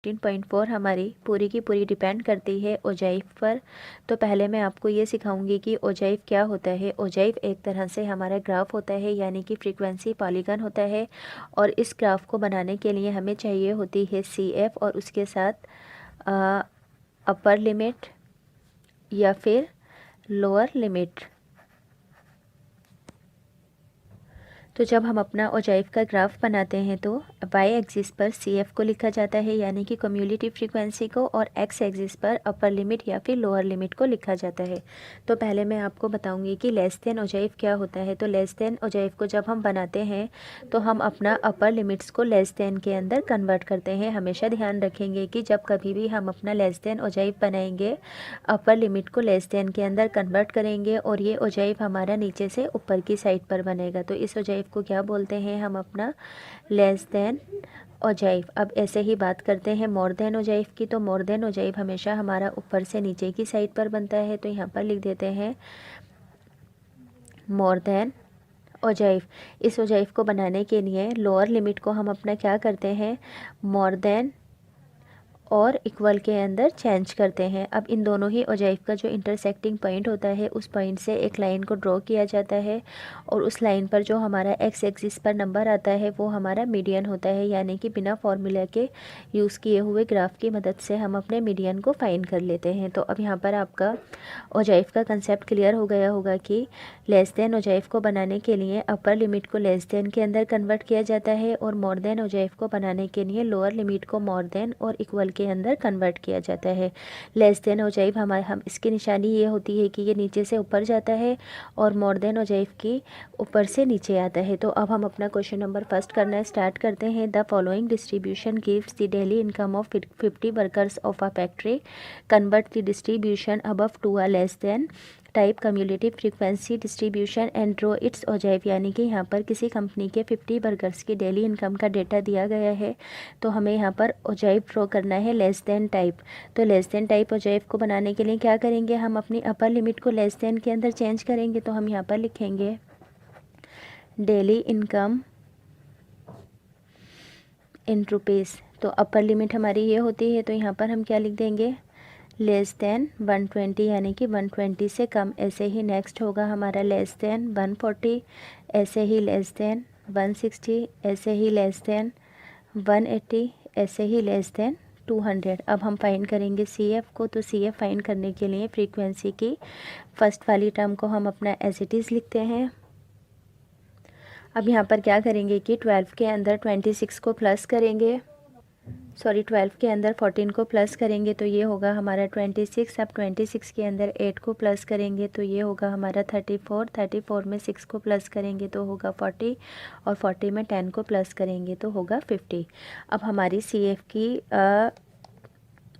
15.4 हमारी पूरी की पूरी डिपेंड करती है ओजाइफ पर। तो पहले मैं आपको ये सिखाऊंगी कि ओजाइफ क्या होता है। ओजाइफ एक तरह से हमारा ग्राफ होता है, यानी कि फ्रीक्वेंसी पॉलीगन होता है। और इस ग्राफ को बनाने के लिए हमें चाहिए होती है CF और उसके साथ अपर लिमिट या फिर लोअर लिमिट। तो जब हम अपना ओजाइफ का ग्राफ बनाते हैं तो वाई एक्सिस पर CF को लिखा जाता है, यानी कि कम्युलेटिव फ्रीक्वेंसी को, और एक्स एक्सिस पर अपर लिमिट या फिर लोअर लिमिट को लिखा जाता है। तो पहले मैं आपको बताऊंगी कि लेस देन ओजाइफ क्या होता है। तो लेस देन ओजाइफ को जब हम बनाते हैं तो हम अपना अपर लिमिट्स को लेस देन के अंदर कन्वर्ट करते हैं। हमेशा ध्यान रखेंगे कि जब कभी भी हम अपना लेस देन ओजाइफ बनाएंगे, अपर लिमिट को लेस देन के अंदर कन्वर्ट करेंगे और ये ओजाइफ हमारा नीचे से ऊपर की साइड पर बनेगा। तो इस ओजाइफ को क्या बोलते हैं हम अपना लेस देन ओजाइफ। अब ऐसे ही बात करते हैं मोर देन ओजाइफ की। तो मोर देन ओजाइफ हमेशा हमारा ऊपर से नीचे की साइड पर बनता है। तो यहाँ पर लिख देते हैं मोर देन ओजाइफ। इस ओजाइफ को बनाने के लिए लोअर लिमिट को हम अपना क्या करते हैं, मोर देन और इक्वल के अंदर चेंज करते हैं। अब इन दोनों ही ओजाइफ का जो इंटरसेक्टिंग पॉइंट होता है, उस पॉइंट से एक लाइन को ड्रॉ किया जाता है और उस लाइन पर जो हमारा एक्स एक्सिस पर नंबर आता है वो हमारा मीडियन होता है, यानी कि बिना फॉर्मूला के यूज़ किए हुए ग्राफ की मदद से हम अपने मीडियन को फाइंड कर लेते हैं। तो अब यहाँ पर आपका ओजाइफ का कंसेप्ट क्लियर हो गया होगा कि लेस देन ओजाइफ को बनाने के लिए अपर लिमिट को लेस देन के अंदर कन्वर्ट किया जाता है और मोर देन ओजाइफ को बनाने के लिए लोअर लिमिट को मोर देन और इक्वल के अंदर कन्वर्ट किया जाता है। लेस देन ओजाइफ हम इसकी निशानी ये होती है कि ये नीचे से ऊपर जाता है और मोर देन ओजाइफ की ऊपर से नीचे आता है। तो अब हम अपना क्वेश्चन नंबर फर्स्ट करना स्टार्ट करते हैं। The following distribution gives the daily income of 50 workers of a factory. Convert the distribution above to a less than type cumulative frequency distribution and draw its ओजाइफ। यानी कि यहाँ पर किसी company के 50 वर्कर्स की डेली इनकम का data दिया गया है, तो हमें यहाँ पर ओजाइफ ड्रॉ करना है लेस देन टाइप। तो लेस देन टाइप ओजाइफ को बनाने के लिए क्या करेंगे, हम अपनी अपर लिमिट को लेस देन के अंदर चेंज करेंगे। तो हम यहाँ पर लिखेंगे डेली इनकम इन रुपीज़। तो अपर लिमिट हमारी ये होती है, तो यहाँ पर हम क्या लिख देंगे, लेस देन 120, यानी कि 120 से कम। ऐसे ही नेक्स्ट होगा हमारा लेस देन 140, ऐसे ही लेस देन 160, ऐसे ही लेस देन 180, ऐसे ही लेस देन 200। अब हम फाइंड करेंगे CF को। तो CF फाइंड करने के लिए फ्रीक्वेंसी की फर्स्ट वाली टर्म को हम अपना एज इट इज़ लिखते हैं। अब यहाँ पर क्या करेंगे कि 12 के अंदर 26 को प्लस करेंगे, 12 के अंदर 14 को प्लस करेंगे तो ये होगा हमारा 26। अब 26 के अंदर 8 को प्लस करेंगे तो ये होगा हमारा 34। 34 में 6 को प्लस करेंगे तो होगा 40 और 40 में 10 को प्लस करेंगे तो होगा 50। अब हमारी CF की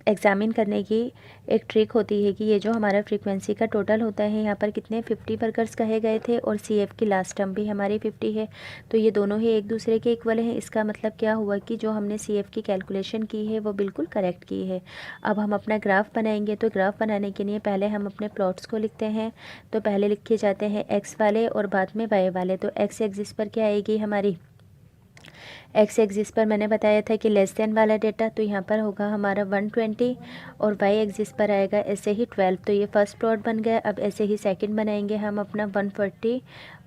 एग्ज़ामिन करने की एक ट्रिक होती है कि ये जो हमारा फ्रीक्वेंसी का टोटल होता है, यहाँ पर कितने 50 वर्कर्स कहे गए थे और CF की लास्ट टर्म भी हमारी 50 है, तो ये दोनों ही एक दूसरे के इक्वल हैं। इसका मतलब क्या हुआ कि जो हमने CF की कैलकुलेशन की है वो बिल्कुल करेक्ट की है। अब हम अपना ग्राफ बनाएंगे। तो ग्राफ बनाने के लिए पहले हम अपने प्लॉट्स को लिखते हैं। तो पहले लिखे जाते हैं एक्स वाले और बाद में वाई वाले। तो एक्स एक्सिस पर क्या आएगी हमारी, एक्स एक्सिस पर मैंने बताया था कि लेस देन वाला डेटा, तो यहाँ पर होगा हमारा 120 और वाई एक्सिस पर आएगा ऐसे ही 12। तो ये फर्स्ट प्लॉट बन गया। अब ऐसे ही सेकंड बनाएंगे हम अपना 140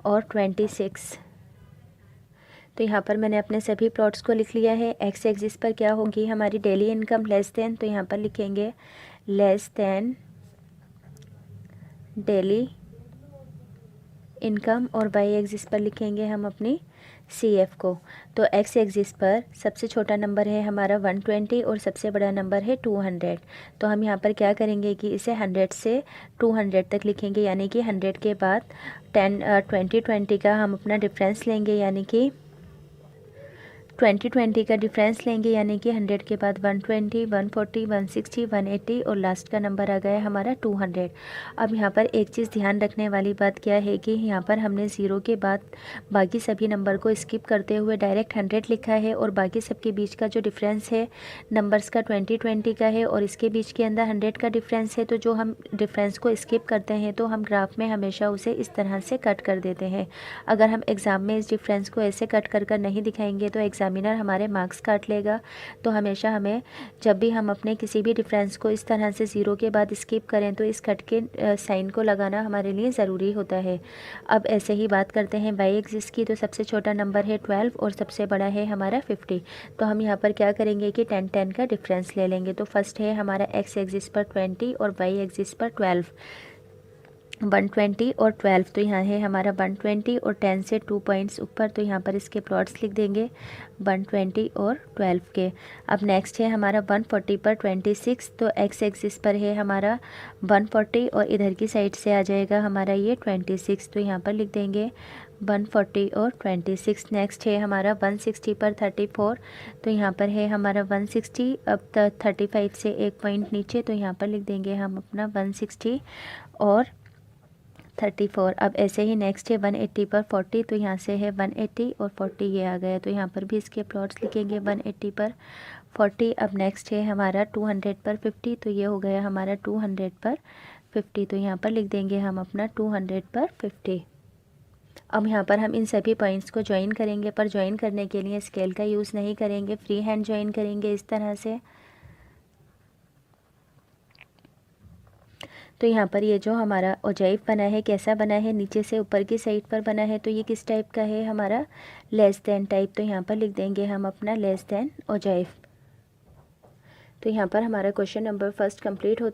और 26। तो यहाँ पर मैंने अपने सभी प्लॉट्स को लिख लिया है। एक्स एक्सिस पर क्या होगी हमारी डेली इनकम लेस देन, तो यहाँ पर लिखेंगे लेस देन डेली इनकम और वाई एक्सिस पर लिखेंगे हम अपनी CF को। तो एक्स एक्सिस पर सबसे छोटा नंबर है हमारा 120 और सबसे बड़ा नंबर है 200। तो हम यहाँ पर क्या करेंगे कि इसे 100 से 200 तक लिखेंगे, यानी कि 100 के बाद 20 का हम अपना डिफरेंस लेंगे, यानी कि 20 का डिफरेंस लेंगे, यानी कि 100 के बाद 120, 140, 160, 180 और लास्ट का नंबर आ गया हमारा 200। अब यहाँ पर एक चीज़ ध्यान रखने वाली बात क्या है कि यहाँ पर हमने 0 के बाद बाकी सभी नंबर को स्किप करते हुए डायरेक्ट 100 लिखा है और बाकी सबके बीच का जो डिफरेंस है नंबर्स का 20 का है और इसके बीच के अंदर 100 का डिफरेंस है। तो जो हम डिफरेंस को स्किप करते हैं तो हम ग्राफ में हमेशा उसे इस तरह से कट कर देते हैं। अगर हम एग्ज़ाम में इस डिफरेंस को ऐसे कट कर नहीं दिखाएंगे तो एग्ज़ाम एग्जामिनर हमारे मार्क्स काट लेगा। तो हमेशा हमें जब भी हम अपने किसी भी डिफरेंस को इस तरह से ज़ीरो के बाद स्किप करें तो इस कट के साइन को लगाना हमारे लिए ज़रूरी होता है। अब ऐसे ही बात करते हैं वाई एक्सिस की। तो सबसे छोटा नंबर है 12 और सबसे बड़ा है हमारा 50। तो हम यहाँ पर क्या करेंगे कि 10 का डिफरेंस ले लेंगे। तो फर्स्ट है हमारा एक्स एक्सिस पर 20 और वाई एक्सिस पर 12, 120 और 12। तो यहाँ है हमारा 120 और 10 से 2 पॉइंट्स ऊपर, तो यहाँ पर इसके प्लॉट्स लिख देंगे 120 और 12 के। अब नेक्स्ट है हमारा 140 पर 26। तो एक्स एक्सिस पर है हमारा 140 और इधर की साइड से आ जाएगा हमारा ये 26। तो यहाँ पर लिख देंगे 140 और 26। नेक्स्ट है हमारा 160 पर 34। तो यहाँ पर है हमारा 160। अब 35 से एक पॉइंट नीचे, तो यहाँ पर लिख देंगे हम अपना 160 और 34। अब ऐसे ही नेक्स्ट है 180 पर 40। तो यहाँ से है 180 और 40 ये आ गया। तो यहाँ पर भी इसके प्लॉट्स लिखेंगे 180 पर 40। अब नेक्स्ट है हमारा 200 पर 50। तो ये हो गया हमारा 200 पर 50। तो यहाँ पर लिख देंगे हम अपना 200 पर 50। अब यहाँ पर हम इन सभी पॉइंट्स को ज्वाइन करेंगे, पर ज्वाइन करने के लिए स्केल का यूज़ नहीं करेंगे, फ्री हैंड ज्वाइन करेंगे इस तरह से। तो यहाँ पर ये जो हमारा ओजाइव बना है कैसा बना है, नीचे से ऊपर की साइड पर बना है। तो ये किस टाइप का है, हमारा लेस देन टाइप। तो यहाँ पर लिख देंगे हम अपना लेस देन ओजाइव। तो यहाँ पर हमारा क्वेश्चन नंबर फर्स्ट कंप्लीट होता है।